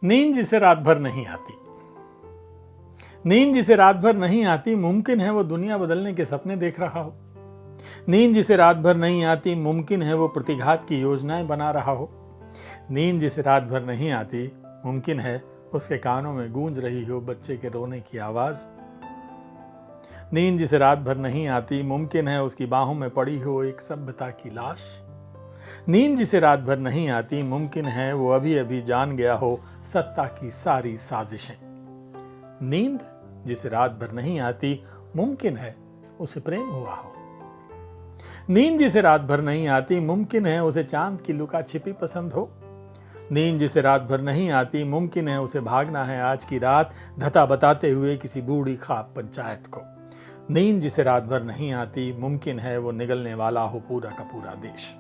नींद जिसे रात भर नहीं आती। नींद जिसे रात भर नहीं आती, मुमकिन है वो दुनिया बदलने के सपने देख रहा हो। नींद जिसे रात भर नहीं आती, मुमकिन है वो प्रतिघात की योजनाएं बना रहा हो। नींद जिसे रात भर नहीं आती, मुमकिन है उसके कानों में गूंज रही हो बच्चे के रोने की आवाज। नींद जिसे रात भर नहीं आती, मुमकिन है उसकी बाहों में पड़ी हो एक सभ्यता की लाश। नींद जिसे रात भर नहीं आती, मुमकिन है वो अभी अभी जान गया हो सत्ता की सारी साजिशें। नींद जिसे रात भर नहीं आती, मुमकिन है उसे प्रेम हुआ हो। नींद जिसे रात भर नहीं आती, मुमकिन है उसे चांद की लुका छिपी पसंद हो। नींद जिसे रात भर नहीं आती, मुमकिन है उसे भागना है आज की रात धता बताते हुए किसी बूढ़ी ख्वाब पंचायत को। नींद जिसे रात भर नहीं आती, मुमकिन है वो निगलने वाला हो पूरा का पूरा देश,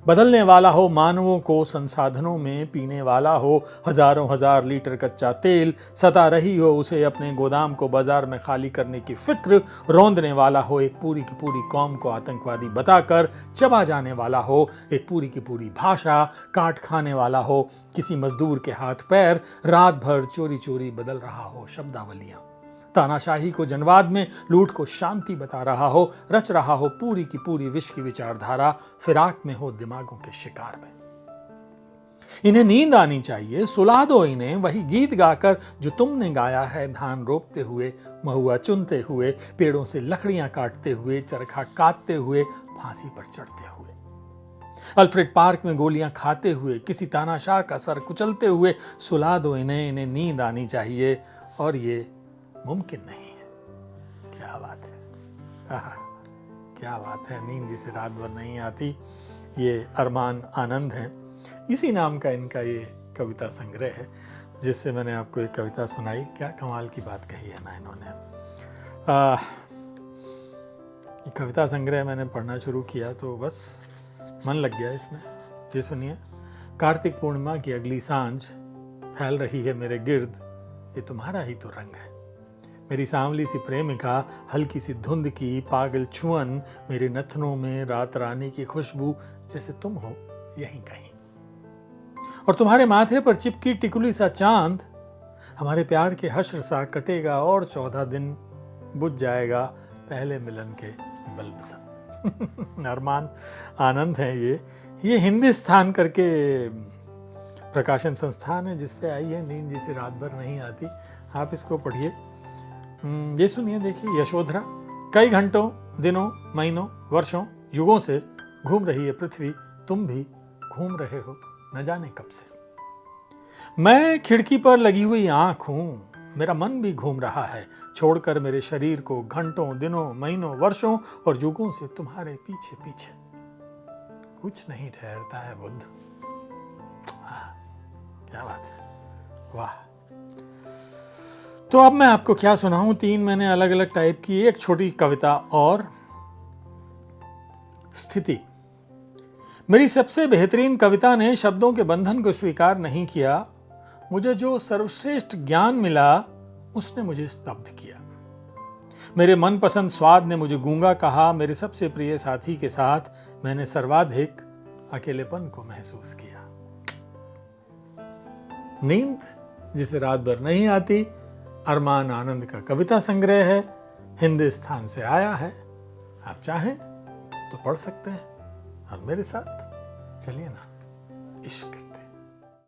बदलने वाला हो मानवों को संसाधनों में, पीने वाला हो हजारों हजार लीटर कच्चा तेल, सता रही हो उसे अपने गोदाम को बाजार में खाली करने की फिक्र, रौंदने वाला हो एक पूरी की पूरी कौम को आतंकवादी बताकर, चबा जाने वाला हो एक पूरी की पूरी भाषा, काट खाने वाला हो किसी मजदूर के हाथ पैर, रात भर चोरी चोरी बदल रहा हो शब्दावलियां, तानाशाही को जनवाद में, लूट को शांति बता रहा हो, रच रहा हो पूरी की पूरी विश्व की विचारधारा, फिराक में हो दिमागों के शिकार में। इन्हें नींद आनी चाहिए, सुला दो इन्हें वही गीत गाकर जो तुमने गाया है, धान रोपते हुए, महुआ चुनते हुए, पेड़ों से लकड़ियां काटते हुए, चरखा काटते हुए, फांसी पर चढ़ते हुए, अल्फ्रेड पार्क में गोलियां खाते हुए, किसी तानाशाह का सर कुचलते हुए। सुला दो इन्हें नींद आनी चाहिए, और ये मुमकिन नहीं है। क्या बात है, क्या बात है। नींद जिसे रात भर नहीं आती, ये अरमान आनंद हैं, इसी नाम का इनका ये कविता संग्रह है, जिससे मैंने आपको एक कविता सुनाई। क्या कमाल की बात कही है ना इन्होंने। कविता संग्रह मैंने पढ़ना शुरू किया तो बस मन लग गया इसमें। ये सुनिए। कार्तिक पूर्णिमा की अगली सांझ फैल रही है मेरे गिर्द, ये तुम्हारा ही तो रंग है। मेरी सांवली सी प्रेमिका, हल्की सी धुंध की पागल छुअन, मेरे नथनों में रात रानी की खुशबू, जैसे तुम हो यहीं कहीं। और तुम्हारे माथे पर चिपकी टिकुली सा चांद, हमारे प्यार के हश्र सा कटेगा और 14 दिन, बुझ जाएगा पहले मिलन के बल्ब सा। अरमान आनंद है ये हिंदुस्तान करके प्रकाशन संस्थान है जिससे आई है नींद जिसे रात भर नहीं आती। आप इसको पढ़िए। ये सुनिए, देखिए। यशोधरा, कई घंटों, दिनों, महीनों, वर्षों, युगों से घूम रही है पृथ्वी, तुम भी घूम रहे हो न जाने कब से। मैं खिड़की पर लगी हुई आंख हूं, मेरा मन भी घूम रहा है, छोड़कर मेरे शरीर को घंटों, दिनों, महीनों, वर्षों और युगों से तुम्हारे पीछे पीछे। कुछ नहीं ठहरता है बुद्ध। क्या बात है, वाह। तो अब मैं आपको क्या सुनाऊं। 3 मैंने अलग अलग टाइप की, एक छोटी कविता और स्थिति। मेरी सबसे बेहतरीन कविता ने शब्दों के बंधन को स्वीकार नहीं किया। मुझे जो सर्वश्रेष्ठ ज्ञान मिला उसने मुझे स्तब्ध किया। मेरे मनपसंद स्वाद ने मुझे गूंगा कहा। मेरे सबसे प्रिय साथी के साथ मैंने सर्वाधिक अकेलेपन को महसूस किया। नींद जिसे रात भर नहीं आती, अरमान आनंद का कविता संग्रह है, हिंदुस्तान से आया है। आप चाहें तो पढ़ सकते हैं। और मेरे साथ चलिए ना इश्क